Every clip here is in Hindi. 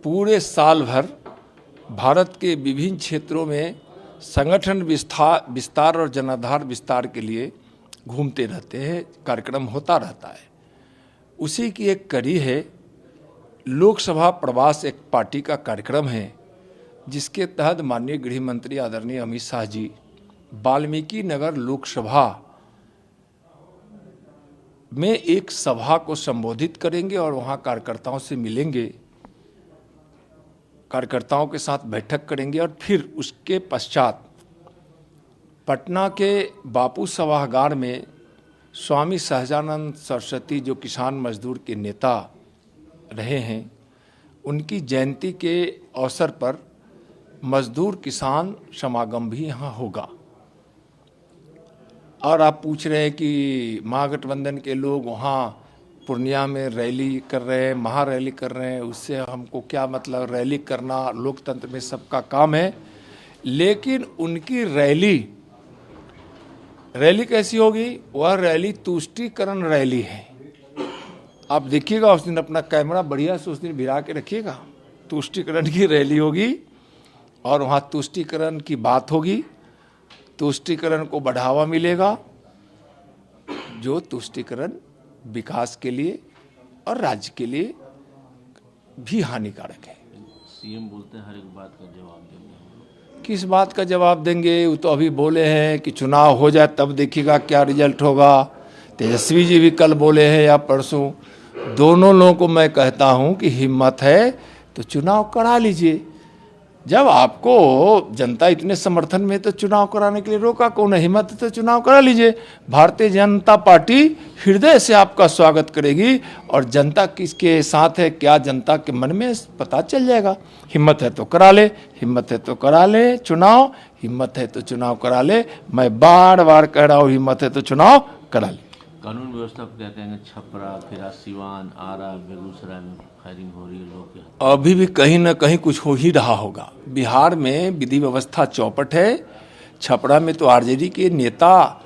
पूरे साल भर भारत के विभिन्न क्षेत्रों में संगठन विस्तार और जनाधार विस्तार के लिए घूमते रहते हैं, कार्यक्रम होता रहता है। उसी की एक कड़ी है लोकसभा प्रवास, एक पार्टी का कार्यक्रम है जिसके तहत माननीय गृह मंत्री आदरणीय अमित शाह जी वाल्मीकि नगर लोकसभा में एक सभा को संबोधित करेंगे और वहां कार्यकर्ताओं से मिलेंगे, कार्यकर्ताओं के साथ बैठक करेंगे और फिर उसके पश्चात पटना के बापू सभागार में स्वामी सहजानंद सरस्वती जो किसान मजदूर के नेता रहे हैं, उनकी जयंती के अवसर पर मजदूर किसान समागम भी यहाँ होगा। और आप पूछ रहे हैं कि महागठबंधन के लोग वहाँ पूर्णिया में रैली कर रहे हैं, महारैली कर रहे हैं, उससे हमको क्या मतलब? रैली करना लोकतंत्र में सबका काम है, लेकिन उनकी रैली कैसी होगी? वह रैली तुष्टीकरण रैली है। आप देखिएगा, उस दिन अपना कैमरा बढ़िया से उस दिन भिड़ा के रखिएगा। तुष्टीकरण की रैली होगी और वहाँ तुष्टीकरण की बात होगी, तुष्टीकरण को बढ़ावा मिलेगा, जो तुष्टीकरण विकास के लिए और राज्य के लिए भी हानिकारक है। सीएम बोलते हैं हर एक बात का जवाब देंगे। किस बात का जवाब देंगे? वो तो अभी बोले हैं कि चुनाव हो जाए तब देखिएगा क्या रिजल्ट होगा। तेजस्वी जी भी कल बोले हैं या परसों। दोनों लोगों को मैं कहता हूं कि हिम्मत है तो चुनाव करा लीजिए। जब आपको जनता इतने समर्थन में तो चुनाव कराने के लिए रोका कौन है? हिम्मत है तो चुनाव करा लीजिए। भारतीय जनता पार्टी हृदय से आपका स्वागत करेगी और जनता किसके साथ है, क्या जनता के मन में पता चल जाएगा। हिम्मत है तो करा ले, हिम्मत है तो करा ले चुनाव, हिम्मत है तो चुनाव करा ले। मैं बार बार कह रहा हूँ, हिम्मत है तो चुनाव करा ले। कानून व्यवस्था को क्या कहेंगे? छपरा, फिर सिवान, आरा, बेगूसराय में फायरिंग हो रही है, लोग अभी भी कहीं ना कहीं कुछ हो ही रहा होगा। बिहार में विधि व्यवस्था चौपट है। छपरा में तो आरजेडी के नेता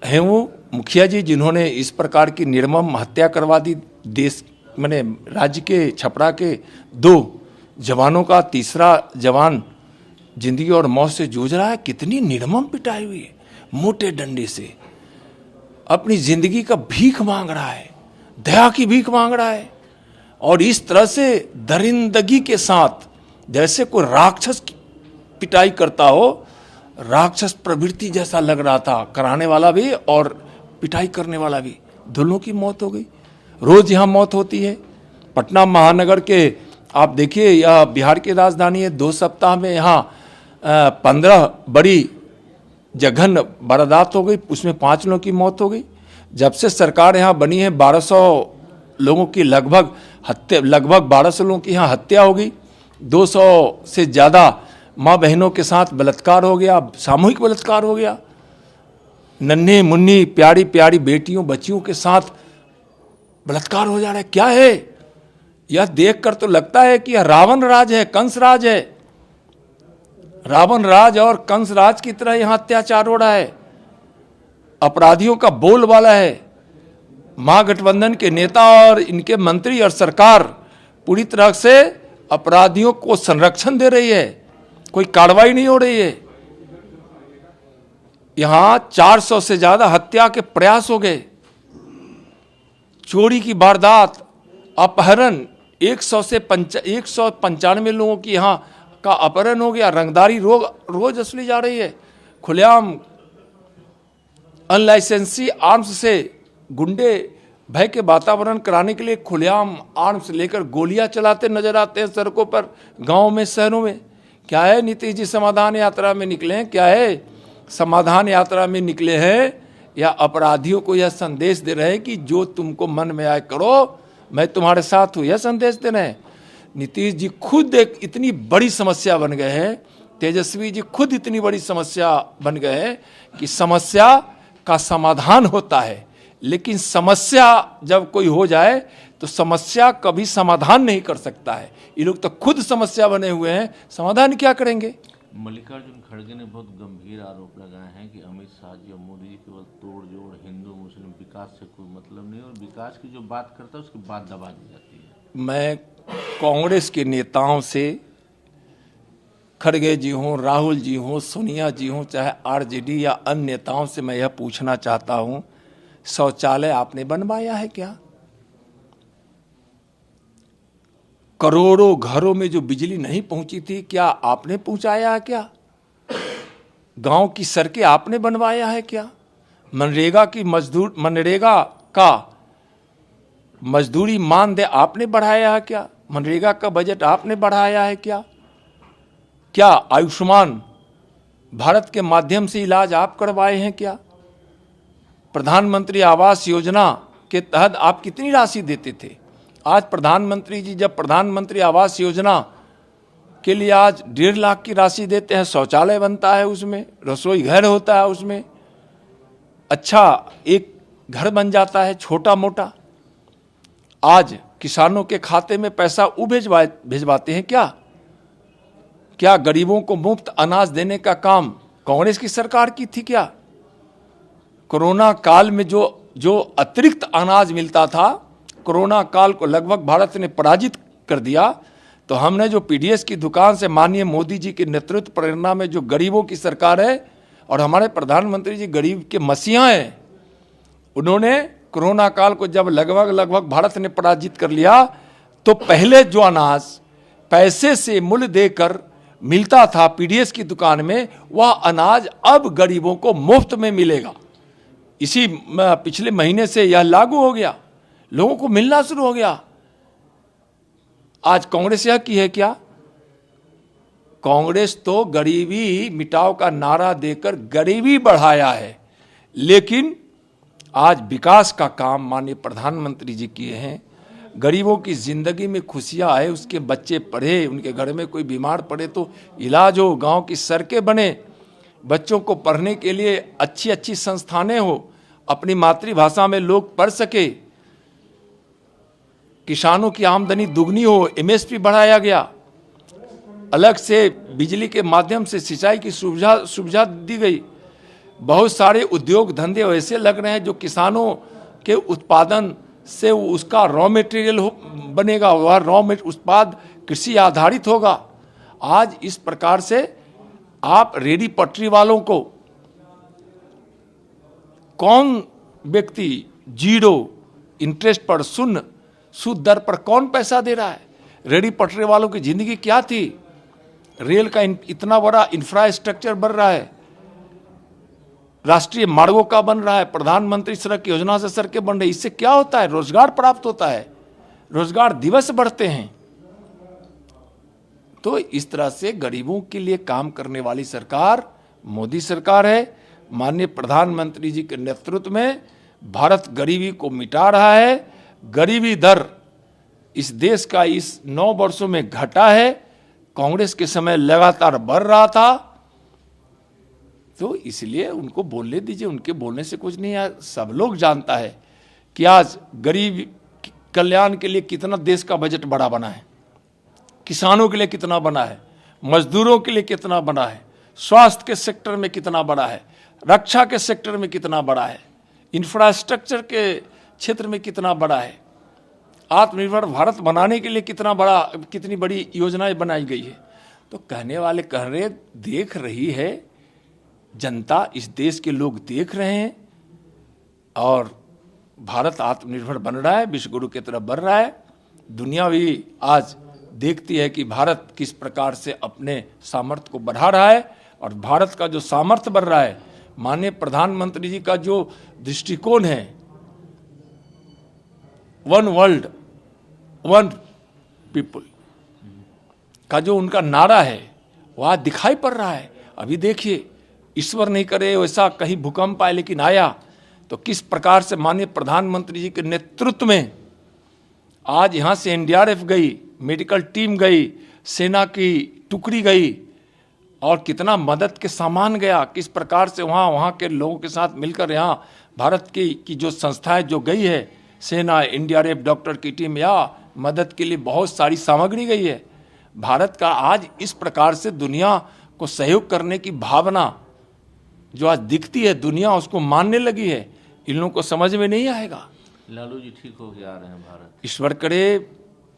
हैं, वो मुखिया जी, जिन्होंने इस प्रकार की निर्मम हत्या करवा दी। देश मैंने राज्य के छपरा के 2 जवानों का तीसरा जवान जिंदगी और मौत से जूझ रहा है। कितनी निर्मम पिटाई हुई है, मोटे डंडे से अपनी जिंदगी का भीख मांग रहा है, दया की भीख मांग रहा है। और इस तरह से दरिंदगी के साथ जैसे कोई राक्षस की पिटाई करता हो, राक्षस प्रवृत्ति जैसा लग रहा था। कराने वाला भी और पिटाई करने वाला भी, दोनों की मौत हो गई। रोज यहाँ मौत होती है। पटना महानगर के आप देखिए, यह बिहार की राजधानी है। 2 सप्ताह में यहाँ 15 बड़ी जघन्य वारदात हो गई, उसमें 5 लोगों की मौत हो गई। जब से सरकार यहाँ बनी है 1200 लोगों की लगभग 1200 लोगों की यहाँ हत्या हो गई। 200 से ज़्यादा माँ बहनों के साथ बलात्कार हो गया, सामूहिक बलात्कार हो गया। नन्हे मुन्नी प्यारी प्यारी बेटियों बच्चियों के साथ बलात्कार हो जा रहा है। क्या है यह? देखकर तो लगता है कि यह रावण राज है, कंस राज है। रावण राज और कंस राज की तरह यहां अत्याचार हो रहा है। अपराधियों का बोलबाला है। महागठबंधन के नेता और इनके मंत्री और सरकार पूरी तरह से अपराधियों को संरक्षण दे रही है, कोई कार्रवाई नहीं हो रही है। यहां 400 से ज्यादा हत्या के प्रयास हो गए, चोरी की वारदात, अपहरण, 195 लोगों की यहां का अपहरण हो गया। रंगदारी रोज असली जा रही है। खुलेआम अनलाइसेंसी आर्म्स से गुंडे भय के वातावरण कराने के लिए खुलेआम आर्म्स लेकर गोलियां चलाते नजर आते हैं सड़कों पर, गांव में, शहरों में। क्या है? नीतीश जी समाधान यात्रा में निकले हैं। क्या है? समाधान यात्रा में निकले हैं या अपराधियों को यह संदेश दे रहे हैं कि जो तुमको मन में आए करो, मैं तुम्हारे साथ हूं, यह संदेश दे रहे हैं। नीतीश जी खुद एक इतनी बड़ी समस्या बन गए हैं, तेजस्वी जी खुद इतनी बड़ी समस्या बन गए हैं कि समस्या का समाधान होता है, लेकिन समस्या जब कोई हो जाए तो समस्या कभी समाधान नहीं कर सकता है। ये लोग तो खुद समस्या बने हुए हैं, समाधान क्या करेंगे? मल्लिकार्जुन खड़गे ने बहुत गंभीर आरोप लगाए हैं कि अमित शाह जी और मोदी जी केवल तोड़ जोड़, हिंदू मुस्लिम विकास से कोई मतलब नहीं, और विकास की जो बात करता है उसकी बात दबा दी जाती है। मैं कांग्रेस के नेताओं से, खड़गे जी हों, राहुल जी हों, सोनिया जी हों, चाहे आरजेडी या अन्य नेताओं से मैं यह पूछना चाहता हूं, शौचालय आपने बनवाया है क्या? करोड़ों घरों में जो बिजली नहीं पहुंची थी, क्या आपने पहुंचाया है क्या? गांव की सड़कें आपने बनवाया है क्या? मनरेगा का मजदूरी मानदेय आपने बढ़ाया है क्या? मनरेगा का बजट आपने बढ़ाया है क्या? क्या आयुष्मान भारत के माध्यम से इलाज आप करवाए हैं क्या? प्रधानमंत्री आवास योजना के तहत आप कितनी राशि देते थे? आज प्रधानमंत्री जी जब प्रधानमंत्री आवास योजना के लिए आज 1.5 लाख की राशि देते हैं, शौचालय बनता है उसमें, रसोई घर होता है उसमें, अच्छा एक घर बन जाता है छोटा मोटा। आज किसानों के खाते में पैसा वो भिजवाते हैं क्या? क्या गरीबों को मुफ्त अनाज देने का काम कांग्रेस की सरकार की थी क्या? कोरोना काल में जो अतिरिक्त अनाज मिलता था, कोरोना काल को लगभग भारत ने पराजित कर दिया। तो हमने जो पीडीएस की दुकान से माननीय मोदी जी के नेतृत्व प्रेरणा में जो गरीबों की सरकार है और हमारे प्रधानमंत्री जी गरीब के मसीहा हैं, उन्होंने कोरोना काल को जब लगभग भारत ने पराजित कर लिया, तो पहले जो अनाज पैसे से मूल्य देकर मिलता था पीडीएस की दुकान में, वह अनाज अब गरीबों को मुफ्त में मिलेगा। इसी पिछले महीने से यह लागू हो गया, लोगों को मिलना शुरू हो गया। आज कांग्रेस यह की है क्या? कांग्रेस तो गरीबी मिटाओ का नारा देकर गरीबी बढ़ाया है, लेकिन आज विकास का काम माननीय प्रधानमंत्री जी किए हैं। गरीबों की जिंदगी में खुशियां आए, उसके बच्चे पढ़े, उनके घर में कोई बीमार पड़े तो इलाज हो, गांव की सड़कें बने, बच्चों को पढ़ने के लिए अच्छी अच्छी संस्थानें हो, अपनी मातृभाषा में लोग पढ़ सके, किसानों की आमदनी दुगनी हो, एमएसपी बढ़ाया गया, अलग से बिजली के माध्यम से सिंचाई की सुविधा दी गई। बहुत सारे उद्योग धंधे ऐसे लग रहे हैं जो किसानों के उत्पादन से उसका रॉ मटेरियल बनेगा, वह उत्पाद कृषि आधारित होगा। आज इस प्रकार से आप रेडी पटरी वालों को कौन व्यक्ति 0 इंटरेस्ट पर शून्य सूद दर पर कौन पैसा दे रहा है? रेडी पटरी वालों की जिंदगी क्या थी? रेल का इतना बड़ा इंफ्रास्ट्रक्चर बन रहा है, राष्ट्रीय मार्गों का बन रहा है, प्रधानमंत्री सड़क योजना से सड़कें बन रही, इससे क्या होता है? रोजगार प्राप्त होता है, रोजगार दिवस बढ़ते हैं। तो इस तरह से गरीबों के लिए काम करने वाली सरकार मोदी सरकार है। माननीय प्रधानमंत्री जी के नेतृत्व में भारत गरीबी को मिटा रहा है। गरीबी दर इस देश का इस 9 वर्षों में घटा है, कांग्रेस के समय लगातार बढ़ रहा था। तो इसलिए उनको बोलने दीजिए, उनके बोलने से कुछ नहीं है। सब लोग जानता है कि आज गरीब कल्याण के लिए कितना देश का बजट बड़ा बना है, किसानों के लिए कितना बना है, मजदूरों के लिए कितना बना है, स्वास्थ्य के सेक्टर में कितना बड़ा है, रक्षा के सेक्टर में कितना बड़ा है, इंफ्रास्ट्रक्चर के क्षेत्र में कितना बड़ा है, आत्मनिर्भर भारत बनाने के लिए कितनी बड़ी योजनाएं बनाई गई है। तो कहने वाले कह रहे, देख रही है जनता, इस देश के लोग देख रहे हैं, और भारत आत्मनिर्भर बन रहा है, विश्व गुरु की तरफ बढ़ रहा है। दुनिया भी आज देखती है कि भारत किस प्रकार से अपने सामर्थ्य को बढ़ा रहा है, और भारत का जो सामर्थ्य बढ़ रहा है, माननीय प्रधानमंत्री जी का जो दृष्टिकोण है, 1 वर्ल्ड 1 पीपल का जो उनका नारा है, वह दिखाई पड़ रहा है। अभी देखिए, ईश्वर नहीं करे वैसा कहीं भूकंप आए, लेकिन आया, तो किस प्रकार से माननीय प्रधानमंत्री जी के नेतृत्व में आज यहां से एनडीआरएफ गई, मेडिकल टीम गई, सेना की टुकड़ी गई, और कितना मदद के सामान गया, किस प्रकार से वहाँ के लोगों के साथ मिलकर यहाँ भारत की जो संस्थाएं जो गई है, सेना, एनडीआरएफ, डॉक्टर की टीम, या मदद के लिए बहुत सारी सामग्री गई है। भारत का आज इस प्रकार से दुनिया को सहयोग करने की भावना जो आज दिखती है, दुनिया उसको मानने लगी है। इन लोगों को समझ में नहीं आएगा। लालू जी ठीक हो के आ रहे हैं भारत, ईश्वर करे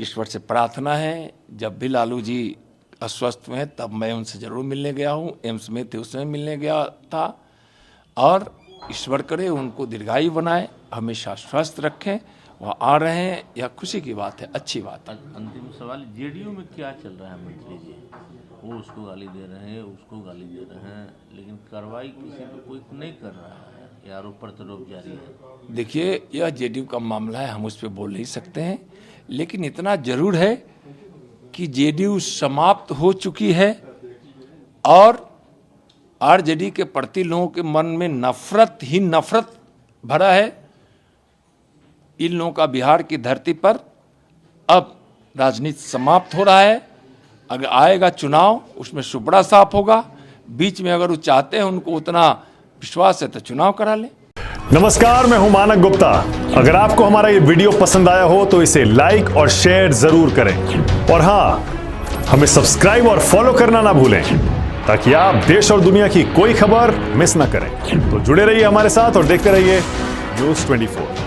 ईश्वर से प्रार्थना है, जब भी लालू जी अस्वस्थ हुए तब मैं उनसे जरूर मिलने गया हूँ, एम्स में थे उसमें मिलने गया था। और ईश्वर करे उनको दीर्घायु बनाए, हमेशा स्वस्थ रखें। वह आ रहे हैं, यह खुशी की बात है, अच्छी बात है। अंतिम सवाल, जेडीयू में क्या चल रहा है मंत्री जी? वो उसको गाली दे रहे हैं, उसको गाली दे रहे हैं, लेकिन कार्रवाई किसी पे कोई नहीं कर रहा है, ये आरोप प्रत्यारोप जारी है। देखिए, यह जेडीयू का मामला है, हम उस पर बोल नहीं सकते हैं, लेकिन इतना जरूर है कि जेडीयू समाप्त हो चुकी है और आरजेडी के प्रति लोगों के मन में नफरत ही नफरत भरा है। इन लोगों का बिहार की धरती पर अब राजनीति समाप्त हो रहा है। अगर आएगा चुनाव, उसमें सुपड़ा साफ होगा। बीच में अगर वो चाहते हैं, उनको उतना विश्वास है, तो चुनाव करा ले। नमस्कार, मैं हूं मानक गुप्ता। अगर आपको हमारा ये वीडियो पसंद आया हो तो इसे लाइक और शेयर जरूर करें, और हां, हमें सब्सक्राइब और फॉलो करना ना भूलें ताकि आप देश और दुनिया की कोई खबर मिस ना करें। तो जुड़े रहिए हमारे साथ और देखते रहिए News 24।